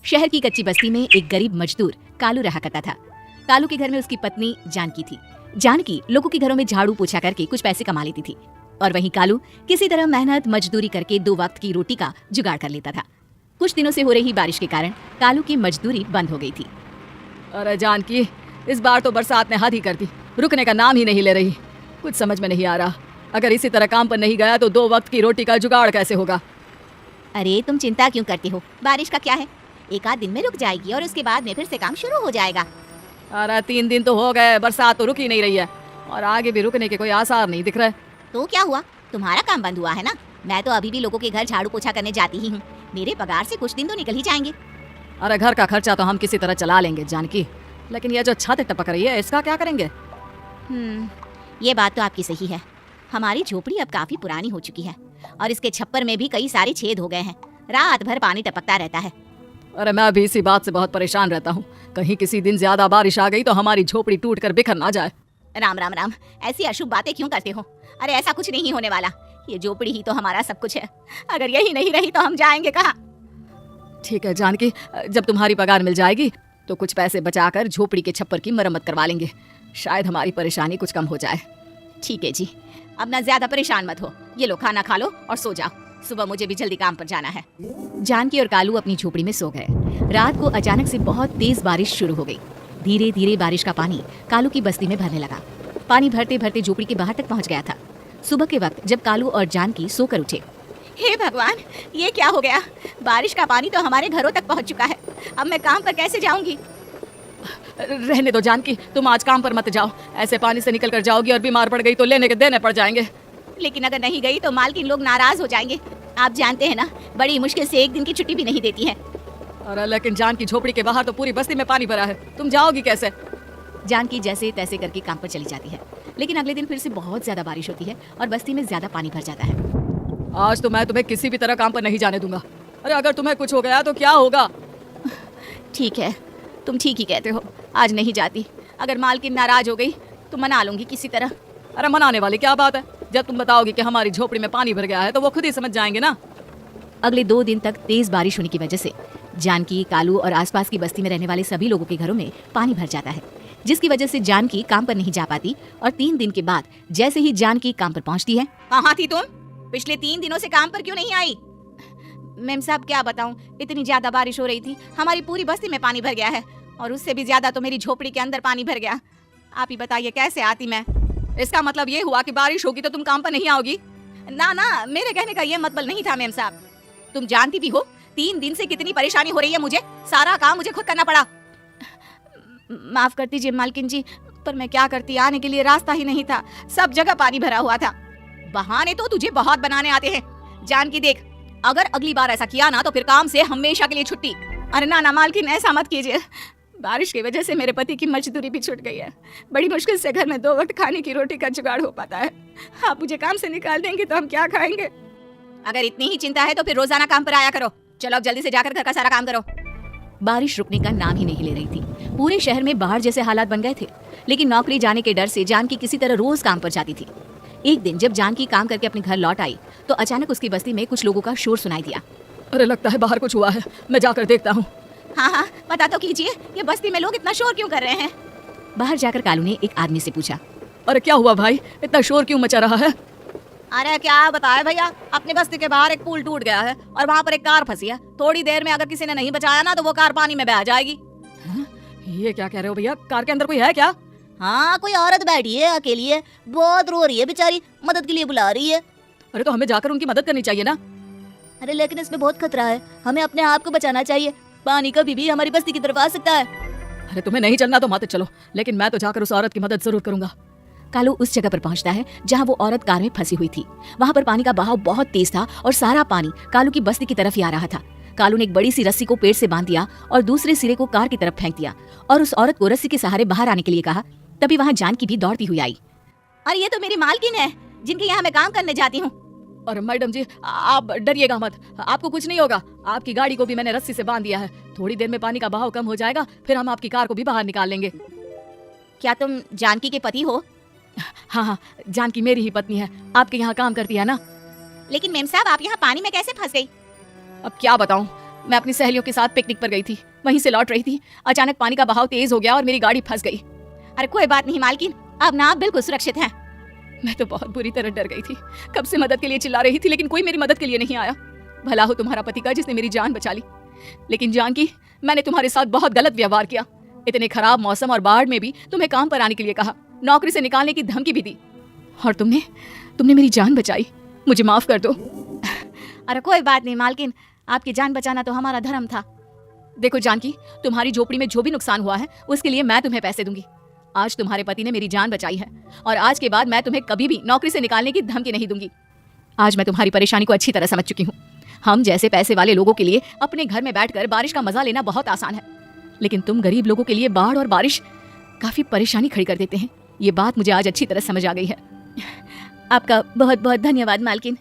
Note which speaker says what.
Speaker 1: शहर की कच्ची बस्ती में एक गरीब मजदूर कालू रहा करता था। कालू के घर में उसकी पत्नी जानकी थी। जानकी लोगों के घरों में झाड़ू पोछा करके कुछ पैसे कमा लेती थी और वहीं कालू किसी तरह मेहनत मजदूरी करके 2 वक्त की रोटी का जुगाड़ कर लेता था। कुछ दिनों से हो रही बारिश के कारण कालू की मजदूरी बंद हो गई थी।
Speaker 2: अरे जानकी, इस बार तो बरसात ने हद ही कर दी, रुकने का नाम ही नहीं ले रही। कुछ समझ में नहीं आ रहा, अगर इसी तरह काम पर नहीं गया तो 2 वक्त की रोटी का जुगाड़ कैसे होगा।
Speaker 3: अरे तुम चिंता क्यों करते हो, बारिश का क्या है, 1 आध दिन में रुक जाएगी और उसके बाद में फिर से काम शुरू हो जाएगा।
Speaker 2: अरे 3 दिन तो हो गए, बरसात तो रुक ही नहीं रही है और आगे भी रुकने के कोई आसार नहीं दिख रहे।
Speaker 3: तो क्या हुआ, तुम्हारा काम बंद हुआ है ना। मैं तो अभी भी लोगों के घर झाड़ू पोछा करने जाती ही हूँ। मेरे पगार से कुछ दिन तो निकल ही जाएंगे।
Speaker 2: अरे घर का खर्चा तो हम किसी तरह चला लेंगे जानकी, लेकिन ये जो छत टपक रही है इसका क्या करेंगे।
Speaker 3: ये बात तो आपकी सही है। हमारी झोपड़ी अब काफी पुरानी हो चुकी है और इसके छप्पर में भी कई सारे छेद हो गए हैं। रात भर पानी टपकता रहता है।
Speaker 2: अरे मैं भी इसी बात से बहुत परेशान रहता हूँ, कहीं किसी दिन ज्यादा बारिश आ गई तो हमारी झोपड़ी टूट कर बिखर ना जाए।
Speaker 3: राम राम राम, ऐसी अशुभ बातें क्यों करते हो। अरे ऐसा कुछ नहीं होने वाला, ये झोपड़ी ही तो हमारा सब कुछ है। अगर यही नहीं रही तो हम जाएंगे कहाँ।
Speaker 2: ठीक है जानकी, जब तुम्हारी पगार मिल जाएगी तो कुछ पैसे बचाकर झोपड़ी के छप्पर की मरम्मत करवा लेंगे, शायद हमारी परेशानी कुछ कम हो जाए।
Speaker 3: ठीक है जी, अब ना ज्यादा परेशान मत हो। ये लो खाना खा लो और सो जाओ, सुबह मुझे भी जल्दी काम पर जाना है।
Speaker 1: जानकी और कालू अपनी झोपड़ी में सो गए। रात को अचानक से बहुत तेज बारिश शुरू हो गई। धीरे धीरे बारिश का पानी कालू की बस्ती में भरने लगा। पानी भरते भरते झोपड़ी के बाहर तक पहुंच गया था। सुबह के वक्त जब कालू और जानकी सोकर उठे,
Speaker 3: हे भगवान, ये क्या हो गया। बारिश का पानी तो हमारे घरों तक पहुंच चुका है। अब मैं काम पर कैसे जाऊंगी।
Speaker 2: रहने दो जानकी, तुम आज काम पर मत जाओ। ऐसे पानी से निकल कर जाओगी और बीमार पड़ गई तो लेने के देने पड़ जाएंगे।
Speaker 3: लेकिन अगर नहीं गई तो मालकिन लोग नाराज हो जाएंगे। आप जानते हैं ना, बड़ी मुश्किल से 1 दिन की छुट्टी भी नहीं देती है।
Speaker 2: अरे लेकिन जानकी, झोपड़ी के बाहर तो पूरी बस्ती में पानी भरा है, तुम जाओगी कैसे।
Speaker 1: जानकी जैसे तैसे करके काम पर चली जाती है, लेकिन अगले दिन फिर से बहुत ज्यादा बारिश होती है और बस्ती में ज्यादा पानी भर जाता है।
Speaker 2: आज तो मैं तुम्हें किसी भी तरह काम पर नहीं जाने दूंगा। अरे अगर तुम्हें कुछ हो गया तो क्या होगा।
Speaker 3: ठीक है, तुम ठीक ही कहते हो, आज नहीं जाती। अगर मालकिन नाराज हो गई तो मना लूंगी किसी तरह।
Speaker 2: अरे मनाने वाली क्या बात है, जब तुम बताओगी कि हमारी झोपड़ी में पानी भर गया है तो वो खुद ही समझ जाएंगे ना।
Speaker 1: अगले 2 दिन तक तेज बारिश होने की वजह से जानकी, कालू और आसपास की बस्ती में रहने वाले सभी लोगों के घरों में पानी भर जाता है, जिसकी वजह से जानकी काम पर नहीं जा पाती। और 3 दिन के बाद जैसे ही जानकी काम पर पहुंचती है,
Speaker 3: कहाँ थी तुम, पिछले 3 दिनों से काम पर क्यों नहीं आई। मेम साहब क्या बताऊं, इतनी ज्यादा बारिश हो रही थी, हमारी पूरी बस्ती में पानी भर गया है और उससे भी ज्यादा तो मेरी झोपड़ी के अंदर पानी भर गया। आप ही बताइए कैसे आती मैं।
Speaker 2: इसका मतलब ये हुआ कि बारिश होगी तो तुम काम पर नहीं आओगी।
Speaker 3: ना ना, मेरे कहने का ये मतलब नहीं था मेम साहब। तुम जानती भी हो 3 दिन से कितनी परेशानी हो रही है मुझे, सारा काम मुझे खुद करना पड़ा। माफ कर दीजिए मालकिन जी, पर मैं क्या करती, आने के लिए रास्ता ही नहीं था, सब जगह पानी भरा हुआ था। बहाने तो तुझे बहुत बनाने आते हैं। जानकी देख, अगर अगली बार ऐसा किया ना तो फिर काम से हमेशा के लिए छुट्टी। अरे ना ना मालकिन, ऐसा मत कीजिए। बारिश की वजह से मेरे पति की मजदूरी भी छूट गई है। बड़ी मुश्किल से घर में 2 वक्त खाने की रोटी का जुगाड़ हो पाता है। आप मुझे काम से निकाल देंगे तो हम क्या खाएंगे। अगर इतनी ही चिंता है तो फिर रोजाना काम पर आया करो। चलो अब जल्दी से जाकर घर का सारा काम करो।
Speaker 1: बारिश रुकने का नाम ही नहीं ले रही थी। पूरे शहर में बाहर जैसे हालात बन गए थे, लेकिन नौकरी जाने के डर से जानकी किसी तरह रोज काम पर जाती थी। एक दिन जब जानकी काम करके अपने घर लौट आई तो अचानक उसकी बस्ती में कुछ लोगों का शोर सुनाई दिया।
Speaker 2: अरे लगता है बाहर कुछ हुआ है, मैं जाकर देखता हूँ।
Speaker 3: हाँ हाँ, बता तो कीजिए, ये बस्ती में लोग इतना शोर क्यों कर रहे हैं।
Speaker 1: बाहर जाकर कालू ने एक आदमी से पूछा,
Speaker 2: अरे क्या हुआ भाई, इतना शोर क्यों मचा रहा है।
Speaker 3: अरे क्या बताए भैया, अपनी बस्ती के बाहर एक पुल टूट गया है और वहाँ पर एक कार फंसी है। थोड़ी देर में अगर किसी ने नहीं बचाया ना तो वो कार पानी में बह जाएगी।
Speaker 2: ये क्या कह रहे हो भैया, कार के अंदर कोई है क्या।
Speaker 3: हाँ, कोई औरत बैठी है अकेली है, बहुत रो रही है बेचारी, मदद के लिए बुला रही है।
Speaker 2: अरे तो हमें जाकर उनकी मदद करनी चाहिए ना।
Speaker 3: अरे लेकिन इसमें बहुत खतरा है, हमें अपने आप को बचाना चाहिए। पानी कभी भी हमारी बस्ती की तरफ आ सकता है।
Speaker 2: अरे तुम्हें नहीं चलना तो मत चलो, लेकिन मैं तो जाकर उस औरत की मदद जरूर करूंगा।
Speaker 1: कालू उस जगह पर पहुंचता है जहां वो औरत कार में फंसी हुई थी। वहां पर पानी का बहाव बहुत तेज था और सारा पानी कालू की बस्ती की तरफ ही आ रहा था। कालू ने एक बड़ी सी रस्सी को पेड़ से बांध दिया और दूसरे सिरे को कार की तरफ फेंक दिया और उस औरत को रस्सी के सहारे बाहर आने के लिए कहा। तभी वहां जानकी भी दौड़ती हुई आई।
Speaker 3: अरे ये तो मेरी मालकिन है, जिनके यहाँ मैं काम करने जाती हूँ।
Speaker 2: और मैडम जी, आप डरिएगा मत, आपको कुछ नहीं होगा। आपकी गाड़ी को भी मैंने रस्सी से बांध दिया है, थोड़ी देर में पानी का बहाव कम हो जाएगा, फिर हम आपकी कार को भी बाहर निकाल लेंगे।
Speaker 3: क्या तुम जानकी के पति हो।
Speaker 2: हाँ हाँ, जानकी मेरी ही पत्नी है, आपके यहाँ काम करती है ना।
Speaker 3: लेकिन मेम साहब, आप यहाँ पानी में कैसे फंस गई।
Speaker 2: अब क्या बताऊँ, मैं अपनी सहेलियों के साथ पिकनिक पर गई थी, वहीं से लौट रही थी, अचानक पानी का बहाव तेज हो गया और मेरी गाड़ी फंस गई।
Speaker 3: अरे कोई बात नहीं मालकिन, अब ना आप बिल्कुल सुरक्षित हैं।
Speaker 2: मैं तो बहुत बुरी तरह डर गई थी, कब से मदद के लिए चिल्ला रही थी लेकिन कोई मेरी मदद के लिए नहीं आया। भला हो तुम्हारा पति का जिसने मेरी जान बचा ली। लेकिन जानकी, मैंने तुम्हारे साथ बहुत गलत व्यवहार किया। इतने खराब मौसम और बाढ़ में भी तुम्हें काम पर आने के लिए कहा, नौकरी से निकालने की धमकी भी दी, और तुमने मेरी जान बचाई। मुझे माफ कर दो।
Speaker 3: अरे कोई बात नहीं मालकिन, आपकी जान बचाना तो हमारा धर्म था।
Speaker 2: देखो जानकी, तुम्हारी झोपड़ी में जो भी नुकसान हुआ है उसके लिए मैं तुम्हें पैसे दूंगी। आज तुम्हारे पति ने मेरी जान बचाई है और आज के बाद मैं तुम्हें कभी भी नौकरी से निकालने की धमकी नहीं दूंगी। आज मैं तुम्हारी परेशानी को अच्छी तरह समझ चुकी हूँ। हम जैसे पैसे वाले लोगों के लिए अपने घर में बैठकर बारिश का मजा लेना बहुत आसान है, लेकिन तुम गरीब लोगों के लिए बाढ़ और बारिश काफी परेशानी खड़ी कर देते हैं। ये बात मुझे आज अच्छी तरह समझ आ गई है।
Speaker 3: आपका बहुत बहुत धन्यवाद मालकिन।